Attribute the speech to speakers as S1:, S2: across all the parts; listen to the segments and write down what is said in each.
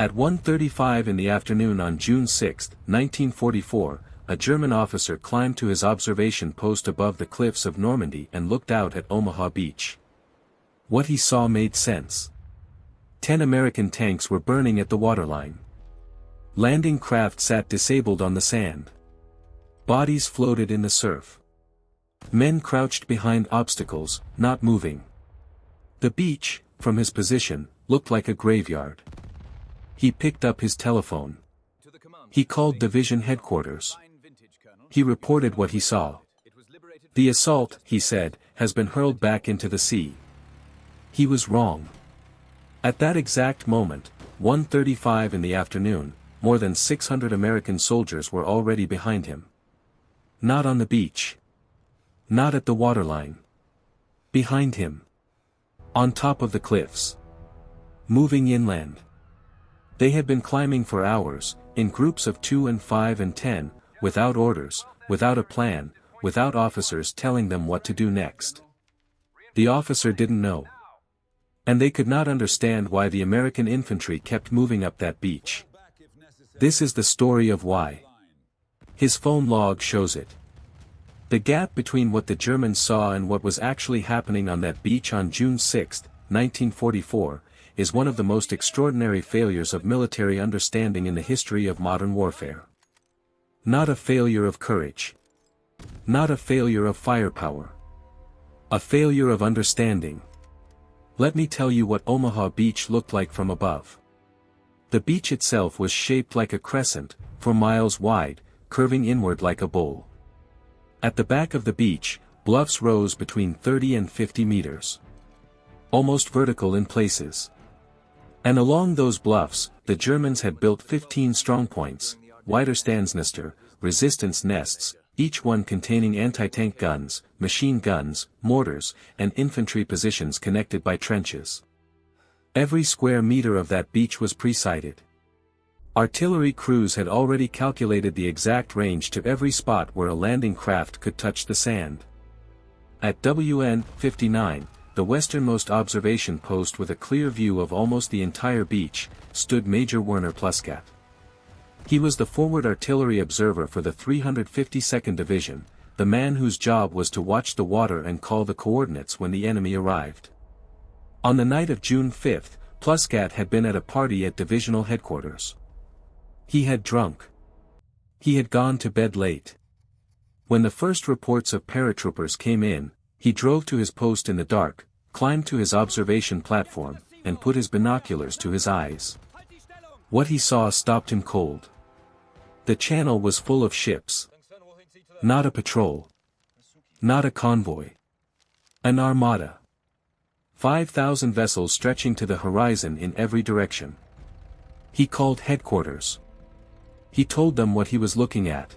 S1: At 1:35 in the afternoon on June 6, 1944, a German officer climbed to his observation post above the cliffs of Normandy and looked out at Omaha Beach. What he saw made sense. 10 American tanks were burning at the waterline. Landing craft sat disabled on the sand. Bodies floated in the surf. Men crouched behind obstacles, not moving. The beach, from his position, looked like a graveyard. He picked up his telephone. He called division headquarters. He reported what he saw. The assault, he said, has been hurled back into the sea. He was wrong. At that exact moment, 1:35 in the afternoon, more than 600 American soldiers were already behind him. Not on the beach. Not at the waterline. Behind him. On top of the cliffs. Moving inland. They had been climbing for hours, in groups of 2 and 5 and 10, without orders, without a plan, without officers telling them what to do next. The officer didn't know. And they could not understand why the American infantry kept moving up that beach. This is the story of why. His phone log shows it. The gap between what the Germans saw and what was actually happening on that beach on June 6, 1944, is one of the most extraordinary failures of military understanding in the history of modern warfare. Not a failure of courage. Not a failure of firepower. A failure of understanding. Let me tell you what Omaha Beach looked like from above. The beach itself was shaped like a crescent, for miles wide, curving inward like a bowl. At the back of the beach, bluffs rose between 30 and 50 meters. Almost vertical in places. And along those bluffs, the Germans had built 15 strongpoints, Widerstandsnester, resistance nests, each one containing anti-tank guns, machine guns, mortars, and infantry positions connected by trenches. Every square meter of that beach was pre-sighted. Artillery crews had already calculated the exact range to every spot where a landing craft could touch the sand. At WN 59, the westernmost observation post with a clear view of almost the entire beach, stood Major Werner Pluskat. He was the forward artillery observer for the 352nd Division, the man whose job was to watch the water and call the coordinates when the enemy arrived. On the night of June 5, Pluskat had been at a party at divisional headquarters. He had drunk. He had gone to bed late. When the first reports of paratroopers came in, he drove to his post in the dark, climbed to his observation platform, and put his binoculars to his eyes. What he saw stopped him cold. The channel was full of ships. Not a patrol. Not a convoy. An armada. 5,000 vessels stretching to the horizon in every direction. He called headquarters. He told them what he was looking at.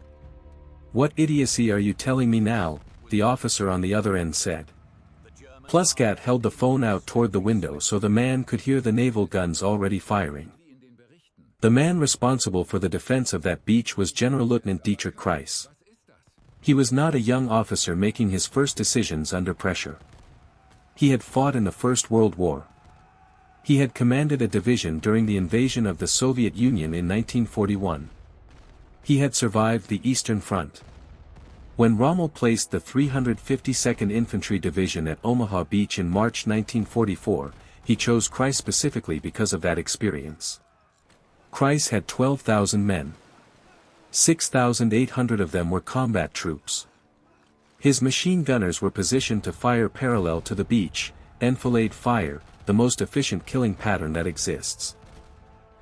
S1: "What idiocy are you telling me now?" the officer on the other end said. Pluskat held the phone out toward the window so the man could hear the naval guns already firing. The man responsible for the defense of that beach was Generalleutnant Dietrich Kraiss. He was not a young officer making his first decisions under pressure. He had fought in the First World War. He had commanded a division during the invasion of the Soviet Union in 1941. He had survived the Eastern Front. When Rommel placed the 352nd Infantry Division at Omaha Beach in March 1944, he chose Kraiss specifically because of that experience. Kraiss had 12,000 men. 6,800 of them were combat troops. His machine gunners were positioned to fire parallel to the beach, enfilade fire, the most efficient killing pattern that exists.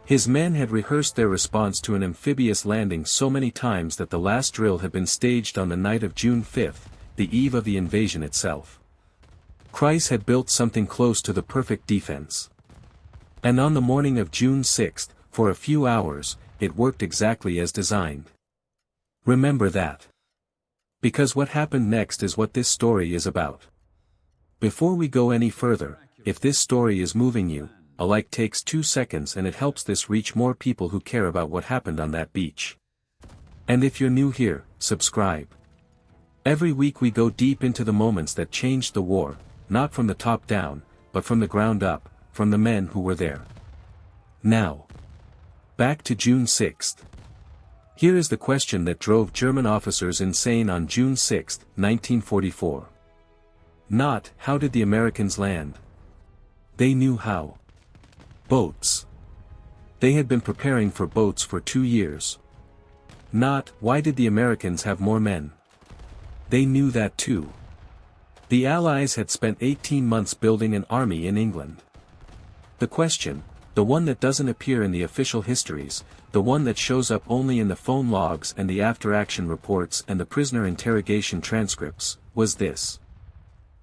S1: His men had rehearsed their response to an amphibious landing so many times that the last drill had been staged on the night of June 5, the eve of the invasion itself. Kraiss had built something close to the perfect defense. And on the morning of June 6, for a few hours, it worked exactly as designed. Remember that. Because what happened next is what this story is about. Before we go any further, if this story is moving you, a like takes 2 seconds and it helps this reach more people who care about what happened on that beach. And if you're new here, subscribe. Every week we go deep into the moments that changed the war, not from the top down, but from the ground up, from the men who were there. Now, Back to June 6. Here is the question that drove German officers insane on June 6, 1944. Not, how did the Americans land? They knew how. Boats. They had been preparing for boats for 2 years. Not, why did the Americans have more men? They knew that too. The Allies had spent 18 months building an army in England. The question, the one that doesn't appear in the official histories, the one that shows up only in the phone logs and the after-action reports and the prisoner interrogation transcripts, was this.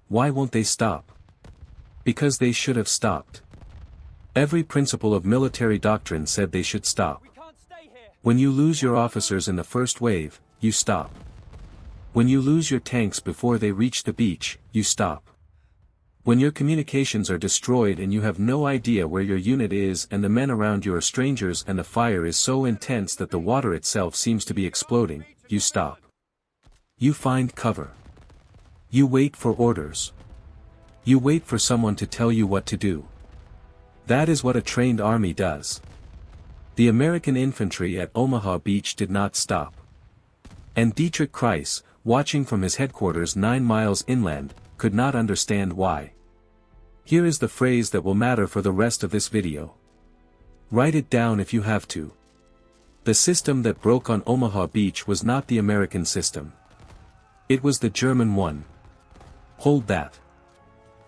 S1: Why won't they stop? Because they should have stopped. Every principle of military doctrine said they should stop. When you lose your officers in the first wave, you stop. When you lose your tanks before they reach the beach, you stop. When your communications are destroyed and you have no idea where your unit is and the men around you are strangers and the fire is so intense that the water itself seems to be exploding, you stop. You find cover. You wait for orders. You wait for someone to tell you what to do. That is what a trained army does. The American infantry at Omaha Beach did not stop. And Dietrich Kraiss, watching from his headquarters 9 miles inland, could not understand why. Here is the phrase that will matter for the rest of this video. Write it down if you have to. The system that broke on Omaha Beach was not the American system. It was the German one. Hold that.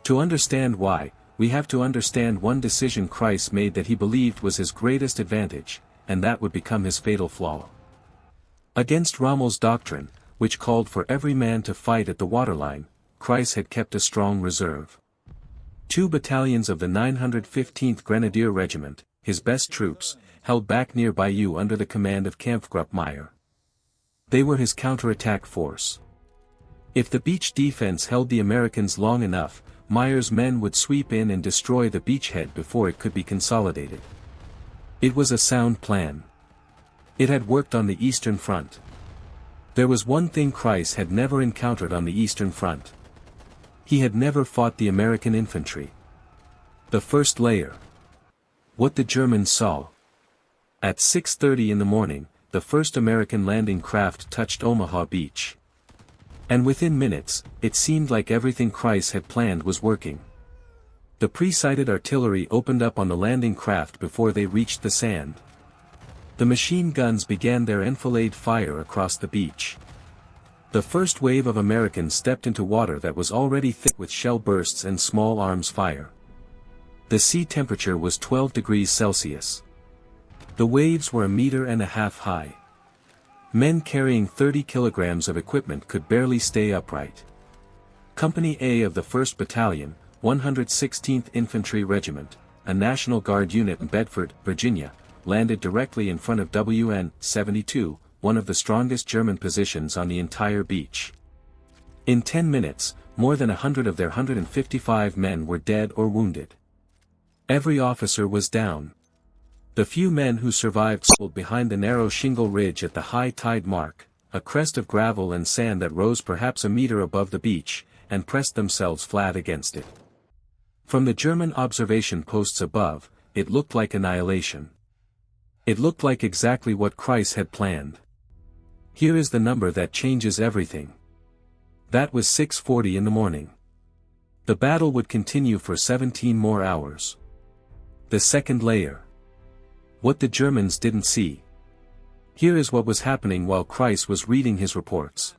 S1: To understand why, we have to understand one decision Kraiss made that he believed was his greatest advantage, and that would become his fatal flaw. Against Rommel's doctrine, which called for every man to fight at the waterline, Kraiss had kept a strong reserve. 2 battalions of the 915th Grenadier Regiment, his best troops, held back near Bayeux under the command of Kampfgruppe. They were his counterattack force. If the beach defense held the Americans long enough, Meyer's men would sweep in and destroy the beachhead before it could be consolidated. It was a sound plan. It had worked on the Eastern Front. There was one thing Kraiss had never encountered on the Eastern Front. He had never fought the American infantry. The first layer. What the Germans saw. At 6:30 in the morning, the first American landing craft touched Omaha Beach. And within minutes, it seemed like everything Kraiss had planned was working. The pre-sighted artillery opened up on the landing craft before they reached the sand. The machine guns began their enfilade fire across the beach. The first wave of Americans stepped into water that was already thick with shell bursts and small arms fire. The sea temperature was 12 degrees Celsius. The waves were 1.5 meters high. Men carrying 30 kilograms of equipment could barely stay upright. Company A of the 1st Battalion, 116th Infantry Regiment, a National Guard unit in Bedford, Virginia, landed directly in front of WN 72, one of the strongest German positions on the entire beach. In 10 minutes, more than 100 of their 155 men were dead or wounded. Every officer was down. The few men who survived settled behind the narrow shingle ridge at the high tide mark, a crest of gravel and sand that rose perhaps 1 meter above the beach, and pressed themselves flat against it. From the German observation posts above, it looked like annihilation. It looked like exactly what Kraiss had planned. Here is the number that changes everything. That was 6:40 in the morning. The battle would continue for 17 more hours. The second layer. What the Germans didn't see. Here is what was happening while Kraiss was reading his reports.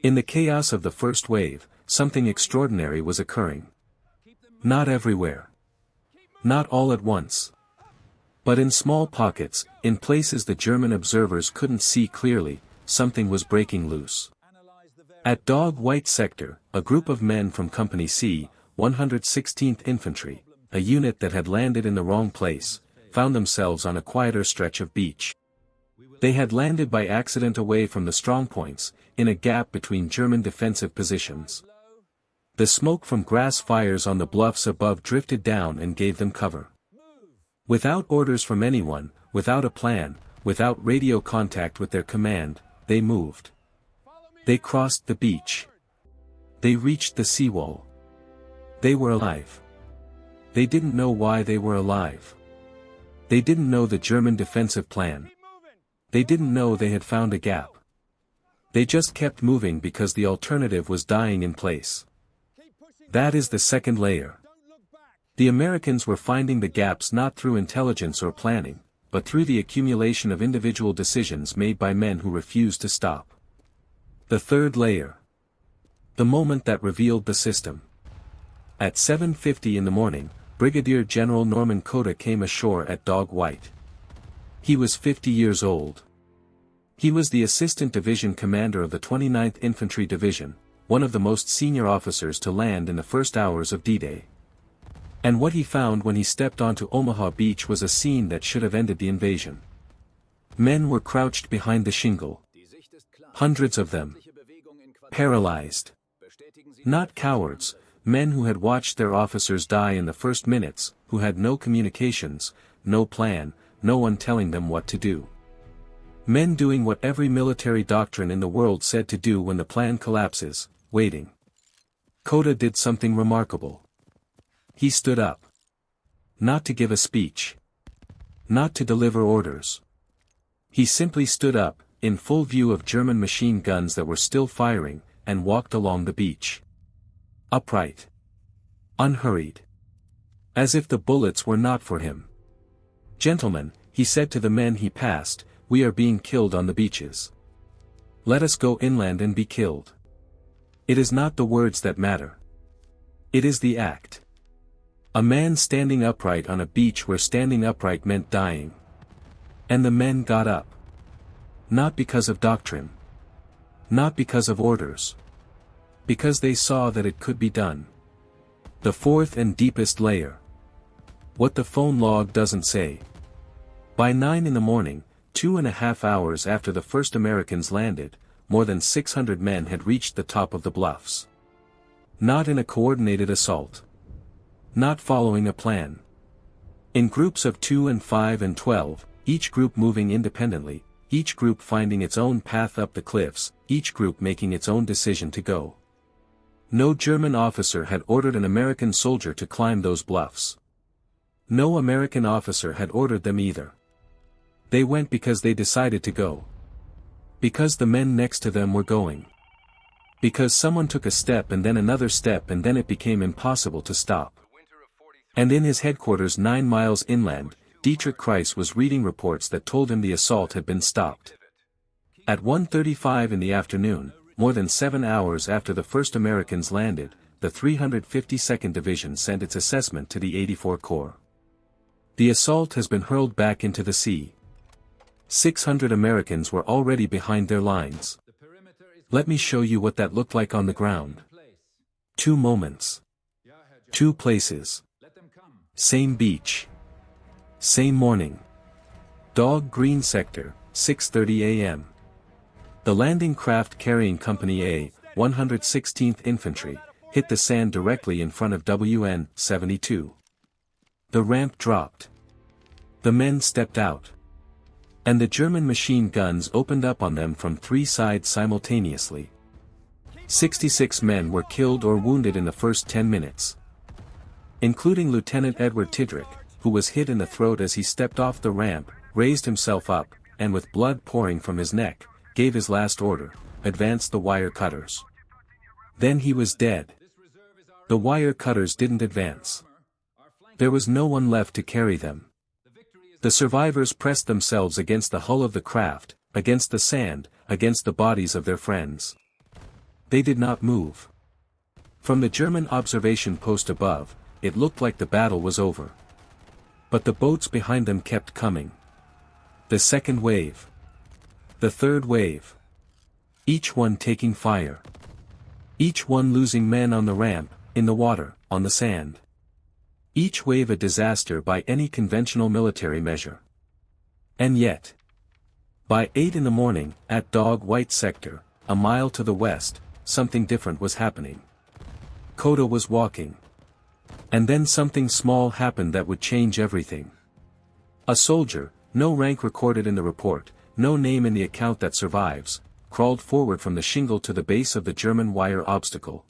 S1: In the chaos of the first wave, something extraordinary was occurring. Not everywhere. Not all at once. But in small pockets, in places the German observers couldn't see clearly, something was breaking loose. At Dog White Sector, a group of men from Company C, 116th Infantry, a unit that had landed in the wrong place, found themselves on a quieter stretch of beach. They had landed by accident away from the strongpoints, in a gap between German defensive positions. The smoke from grass fires on the bluffs above drifted down and gave them cover. Without orders from anyone, without a plan, without radio contact with their command, they moved. They crossed the beach. They reached the seawall. They were alive. They didn't know why they were alive. They didn't know the German defensive plan. They didn't know they had found a gap. They just kept moving because the alternative was dying in place. That is the second layer. The Americans were finding the gaps not through intelligence or planning, but through the accumulation of individual decisions made by men who refused to stop. The third layer. The moment that revealed the system. At 7:50 in the morning, Brigadier General Norman Coda came ashore at Dog White. He was 50 years old. He was the assistant division commander of the 29th Infantry Division, one of the most senior officers to land in the first hours of D-Day. And what he found when he stepped onto Omaha Beach was a scene that should have ended the invasion. Men were crouched behind the shingle. Hundreds of them. Paralyzed. Not cowards, men who had watched their officers die in the first minutes, who had no communications, no plan, no one telling them what to do. Men doing what every military doctrine in the world said to do when the plan collapses, waiting. Coda did something remarkable. He stood up. Not to give a speech. Not to deliver orders. He simply stood up, in full view of German machine guns that were still firing, and walked along the beach. Upright. Unhurried. As if the bullets were not for him. "Gentlemen," he said to the men he passed, "we are being killed on the beaches. Let us go inland and be killed." It is not the words that matter. It is the act. A man standing upright on a beach where standing upright meant dying. And the men got up. Not because of doctrine. Not because of orders. Because they saw that it could be done. The fourth and deepest layer. What the phone log doesn't say. By 9 in the morning, 2.5 hours after the first Americans landed, more than 600 men had reached the top of the bluffs. Not in a coordinated assault. Not following a plan. In groups of 2 and 5 and 12, each group moving independently, each group finding its own path up the cliffs, each group making its own decision to go. No German officer had ordered an American soldier to climb those bluffs. No American officer had ordered them either. They went because they decided to go. Because the men next to them were going. Because someone took a step and then another step and then it became impossible to stop. And in his headquarters 9 miles inland, Dietrich Kraiss was reading reports that told him the assault had been stopped. At 1:35 in the afternoon, more than 7 hours after the first Americans landed, the 352nd Division sent its assessment to the 84 Corps. The assault has been hurled back into the sea. 600 Americans were already behind their lines. Let me show you what that looked like on the ground. 2 moments. 2 places. Same beach. Same morning. Dog Green Sector, 6:30 a.m. The landing craft carrying Company A, 116th Infantry, hit the sand directly in front of WN 72. The ramp dropped. The men stepped out. And the German machine guns opened up on them from 3 sides simultaneously. 66 men were killed or wounded in the first 10 minutes. Including Lieutenant Edward Tidrick, who was hit in the throat as he stepped off the ramp, raised himself up, and with blood pouring from his neck, gave his last order, "Advance the wire cutters." Then he was dead. The wire cutters didn't advance. There was no one left to carry them. The survivors pressed themselves against the hull of the craft, against the sand, against the bodies of their friends. They did not move. From the German observation post above, it looked like the battle was over. But the boats behind them kept coming. The second wave. The third wave. Each one taking fire. Each one losing men on the ramp, in the water, on the sand. Each wave a disaster by any conventional military measure. And yet, by 8 in the morning, at Dog White Sector, a mile to the west, something different was happening. Coda was walking. And then something small happened that would change everything. A soldier, no rank recorded in the report, no name in the account that survives, crawled forward from the shingle to the base of the German wire obstacle.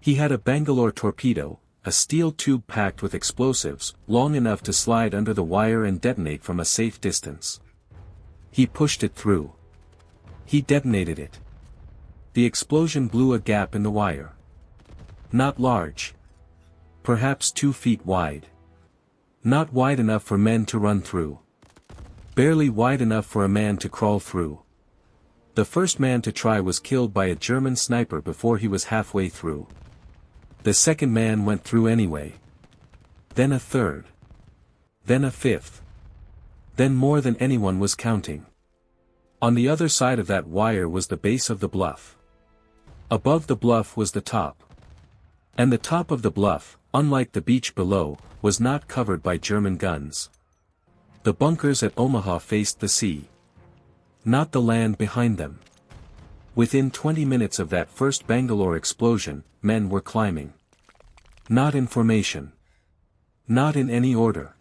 S1: He had a Bangalore torpedo, a steel tube packed with explosives, long enough to slide under the wire and detonate from a safe distance. He pushed it through. He detonated it. The explosion blew a gap in the wire. Not large. Perhaps 2 feet wide. Not wide enough for men to run through. Barely wide enough for a man to crawl through. The first man to try was killed by a German sniper before he was halfway through. The second man went through anyway. Then a third. Then a fifth. Then more than anyone was counting. On the other side of that wire was the base of the bluff. Above the bluff was the top. And the top of the bluff, unlike the beach below, was not covered by German guns. The bunkers at Omaha faced the sea. Not the land behind them. Within 20 minutes of that first Bangalore explosion, men were climbing. Not in formation. Not in any order.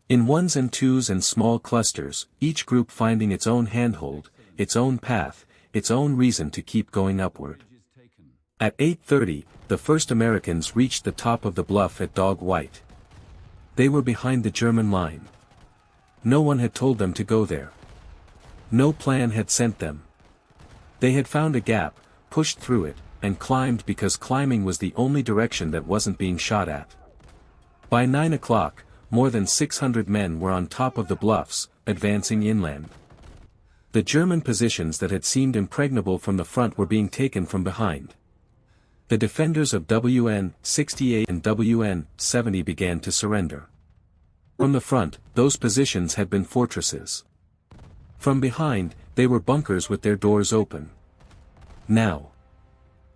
S1: In ones and twos and small clusters, each group finding its own handhold, its own path, its own reason to keep going upward. At 8:30, the first Americans reached the top of the bluff at Dog White. They were behind the German line. No one had told them to go there. No plan had sent them. They had found a gap, pushed through it, and climbed because climbing was the only direction that wasn't being shot at. By 9 o'clock, more than 600 men were on top of the bluffs, advancing inland. The German positions that had seemed impregnable from the front were being taken from behind. The defenders of WN 68 and WN 70 began to surrender. From the front, those positions had been fortresses. From behind, they were bunkers with their doors open. Now.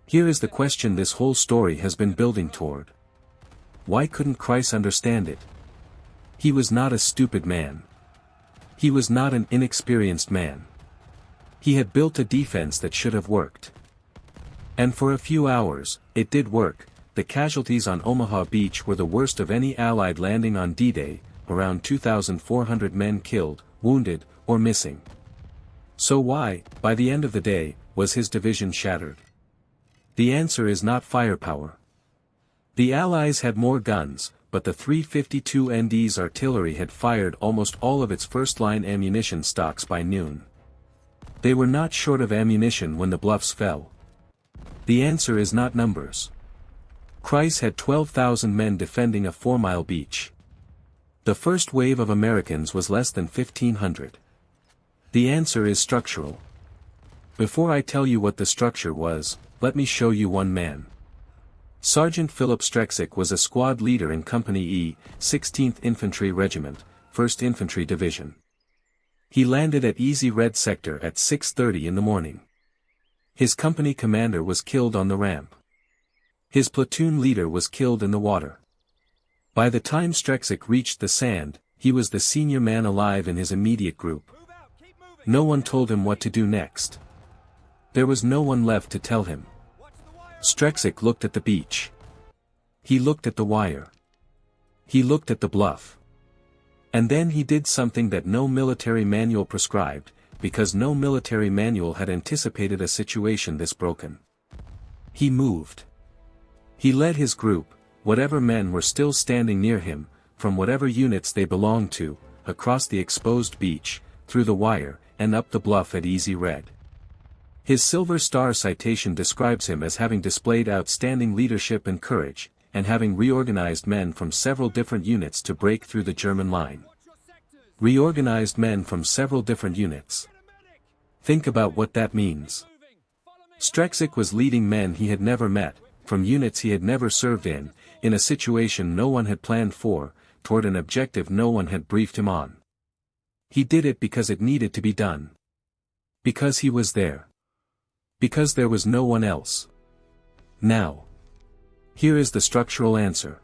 S1: Here is the question this whole story has been building toward. Why couldn't Kraiss understand it? He was not a stupid man. He was not an inexperienced man. He had built a defense that should have worked. And for a few hours, it did work. The casualties on Omaha Beach were the worst of any Allied landing on D-Day, around 2,400 men killed, wounded, or missing. So why, by the end of the day, was his division shattered? The answer is not firepower. The Allies had more guns, but the 352 ND's artillery had fired almost all of its first-line ammunition stocks by noon. They were not short of ammunition when the bluffs fell. The answer is not numbers. Kraiss had 12,000 men defending a 4-mile beach. The first wave of Americans was less than 1,500. The answer is structural. Before I tell you what the structure was, let me show you one man. Sergeant Philip Streczyk was a squad leader in Company E, 16th Infantry Regiment, 1st Infantry Division. He landed at Easy Red Sector at 6:30 in the morning. His company commander was killed on the ramp. His platoon leader was killed in the water. By the time Streczyk reached the sand, he was the senior man alive in his immediate group. No one told him what to do next. There was no one left to tell him. Streczyk looked at the beach. He looked at the wire. He looked at the bluff. And then he did something that no military manual prescribed, because no military manual had anticipated a situation this broken. He moved. He led his group, whatever men were still standing near him, from whatever units they belonged to, across the exposed beach, through the wire, and up the bluff at Easy Red. His Silver Star citation describes him as having displayed outstanding leadership and courage, and having reorganized men from several different units to break through the German line. Reorganized men from several different units. Think about what that means. Streczyk was leading men he had never met, from units he had never served in a situation no one had planned for, toward an objective no one had briefed him on. He did it because it needed to be done. Because he was there. Because there was no one else. Now. Here is the structural answer.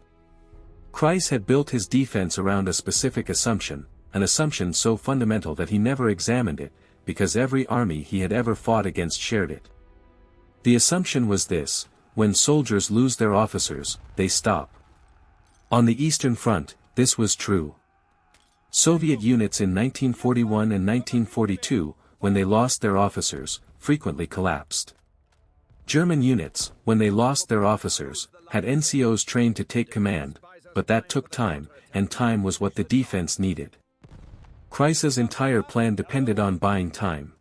S1: Kraiss had built his defense around a specific assumption, an assumption so fundamental that he never examined it, because every army he had ever fought against shared it. The assumption was this: when soldiers lose their officers, they stop. On the Eastern Front, this was true. Soviet units in 1941 and 1942, when they lost their officers, frequently collapsed. German units, when they lost their officers, had NCOs trained to take command, but that took time, and time was what the defense needed. Kreiss's entire plan depended on buying time.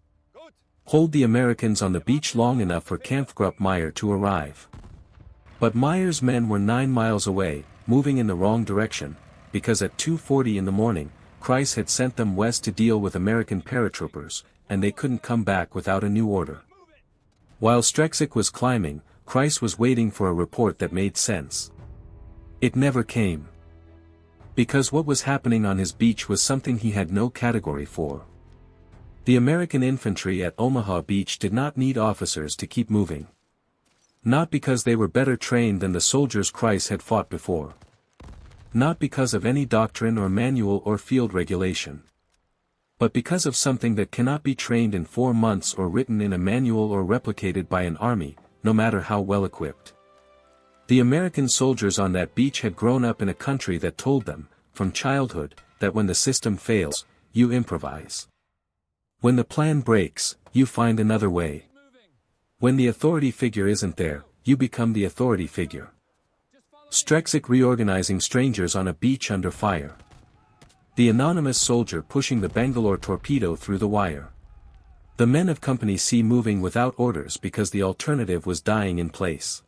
S1: Hold the Americans on the beach long enough for Kampfgruppe Meyer to arrive. But Meyer's men were 9 miles away, moving in the wrong direction, because at 2:40 in the morning, Kreiss had sent them west to deal with American paratroopers, and they couldn't come back without a new order. While Streczyk was climbing, Kreiss was waiting for a report that made sense. It never came. Because what was happening on his beach was something he had no category for. The American infantry at Omaha Beach did not need officers to keep moving. Not because they were better trained than the soldiers Kreiss had fought before. Not because of any doctrine or manual or field regulation. But because of something that cannot be trained in 4 months or written in a manual or replicated by an army, no matter how well equipped. The American soldiers on that beach had grown up in a country that told them, from childhood, that when the system fails, you improvise. When the plan breaks, you find another way. When the authority figure isn't there, you become the authority figure. Streczyk reorganizing strangers on a beach under fire. The anonymous soldier pushing the Bangalore torpedo through the wire. The men of Company C moving without orders because the alternative was dying in place.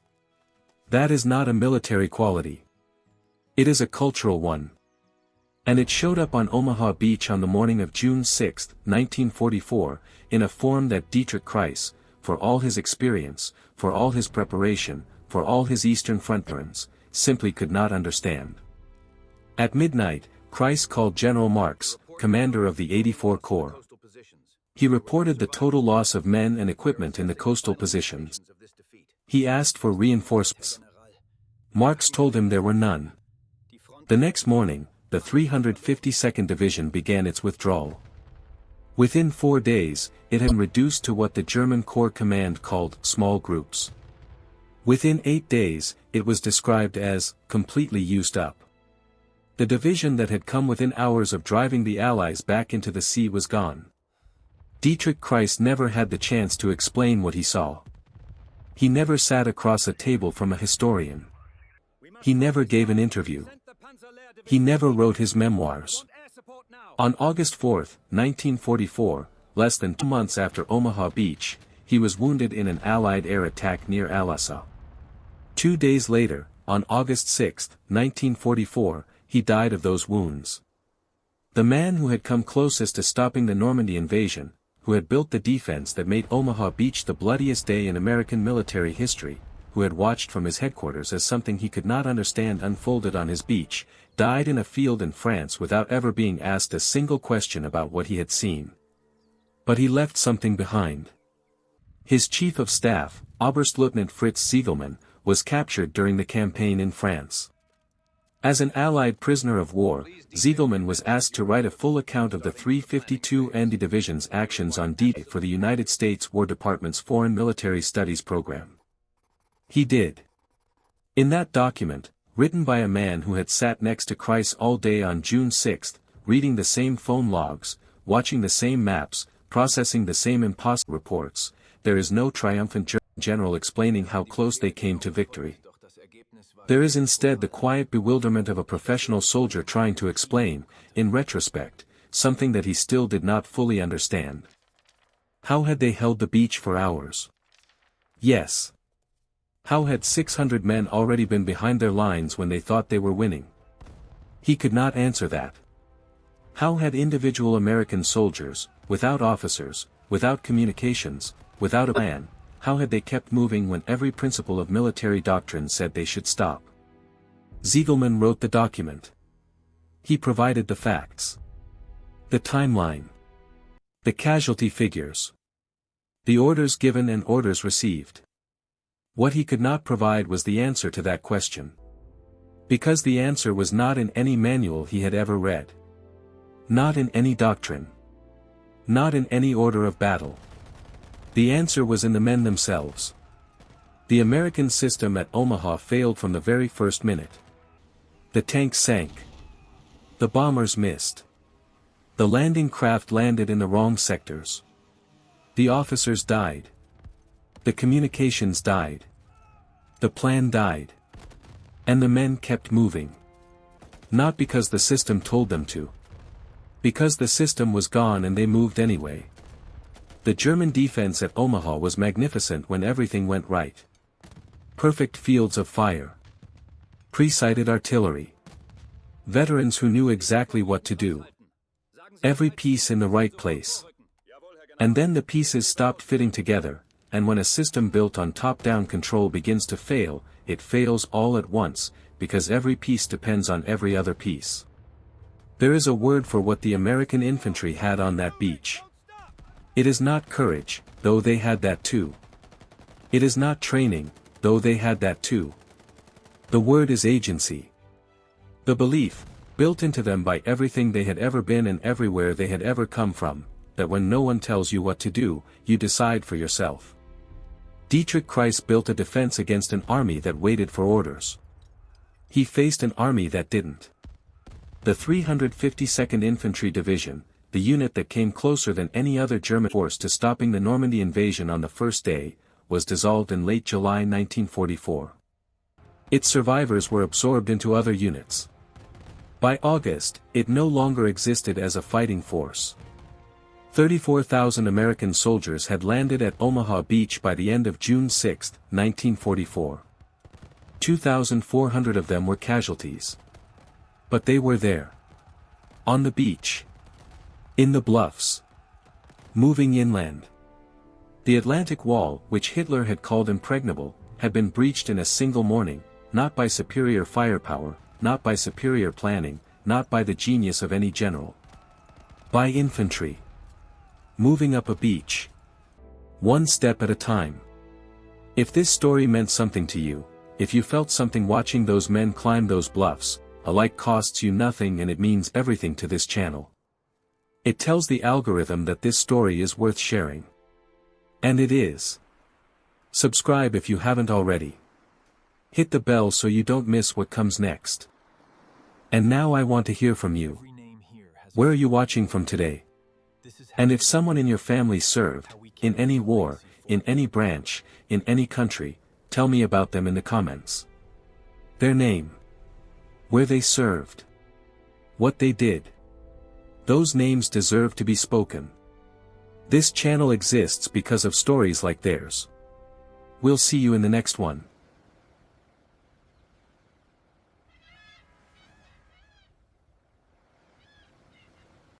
S1: That is not a military quality. It is a cultural one. And it showed up on Omaha Beach on the morning of June 6, 1944, in a form that Dietrich Kraiss, for all his experience, for all his preparation, for all his Eastern Front veterans, simply could not understand. At midnight, Kraiss called General Marks, commander of the 84 Corps. He reported the total loss of men and equipment in the coastal positions. He asked for reinforcements. Marks told him there were none. The next morning, the 352nd Division began its withdrawal. Within 4 days, it had been reduced to what the German Corps Command called small groups. Within 8 days, it was described as completely used up. The division that had come within hours of driving the Allies back into the sea was gone. Dietrich Kraiss never had the chance to explain what he saw. He never sat across a table from a historian. He never gave an interview. He never wrote his memoirs. On August 4, 1944, less than 2 months after Omaha Beach, he was wounded in an Allied air attack near Alassa. 2 days later, on August 6, 1944, he died of those wounds. The man who had come closest to stopping the Normandy invasion, who had built the defense that made Omaha Beach the bloodiest day in American military history, who had watched from his headquarters as something he could not understand unfolded on his beach, died in a field in France without ever being asked a single question about what he had seen. But he left something behind. His chief of staff, Oberstleutnant Fritz Ziegelmann, was captured during the campaign in France. As an Allied prisoner of war, Ziegelmann was asked to write a full account of the 352 ND Division's actions on D-Day for the United States War Department's Foreign Military Studies program. He did. In that document, written by a man who had sat next to Kraiss all day on June 6, reading the same phone logs, watching the same maps, processing the same impossible reports, there is no triumphant general explaining how close they came to victory. There is instead the quiet bewilderment of a professional soldier trying to explain, in retrospect, something that he still did not fully understand. How had they held the beach for hours? Yes. How had 600 men already been behind their lines when they thought they were winning? He could not answer that. How had individual American soldiers, without officers, without communications, without a plan, how had they kept moving when every principle of military doctrine said they should stop? Ziegelmann wrote the document. He provided the facts. The timeline. The casualty figures. The orders given and orders received. What he could not provide was the answer to that question. Because the answer was not in any manual he had ever read. Not in any doctrine. Not in any order of battle. The answer was in the men themselves. The American system at Omaha failed from the very first minute. The tanks sank. The bombers missed. The landing craft landed in the wrong sectors. The officers died. The communications died. The plan died. And the men kept moving. Not because the system told them to. Because the system was gone and they moved anyway. The German defense at Omaha was magnificent when everything went right. Perfect fields of fire. Pre-sighted artillery. Veterans who knew exactly what to do. Every piece in the right place. And then the pieces stopped fitting together, and when a system built on top-down control begins to fail, it fails all at once, because every piece depends on every other piece. There is a word for what the American infantry had on that beach. It is not courage, though they had that too. It is not training, though they had that too. The word is agency. The belief, built into them by everything they had ever been and everywhere they had ever come from, that when no one tells you what to do, you decide for yourself. Dietrich Kraiss built a defense against an army that waited for orders. He faced an army that didn't. The 352nd Infantry Division, the unit that came closer than any other German force to stopping the Normandy invasion on the first day, was dissolved in late July 1944. Its survivors were absorbed into other units. By August, it no longer existed as a fighting force. 34,000 American soldiers had landed at Omaha Beach by the end of June 6, 1944. 2,400 of them were casualties. But they were there. On the beach. In the bluffs. Moving inland. The Atlantic Wall, which Hitler had called impregnable, had been breached in a single morning, not by superior firepower, not by superior planning, not by the genius of any general. By infantry. Moving up a beach. One step at a time. If this story meant something to you, if you felt something watching those men climb those bluffs, a like costs you nothing and it means everything to this channel. It tells the algorithm that this story is worth sharing. And it is. Subscribe if you haven't already. Hit the bell so you don't miss what comes next. And now I want to hear from you. Where are you watching from today? And if someone in your family served, in any war, in any branch, in any country, tell me about them in the comments. Their name. Where they served. What they did. Those names deserve to be spoken. This channel exists because of stories like theirs. We'll see you in the next one.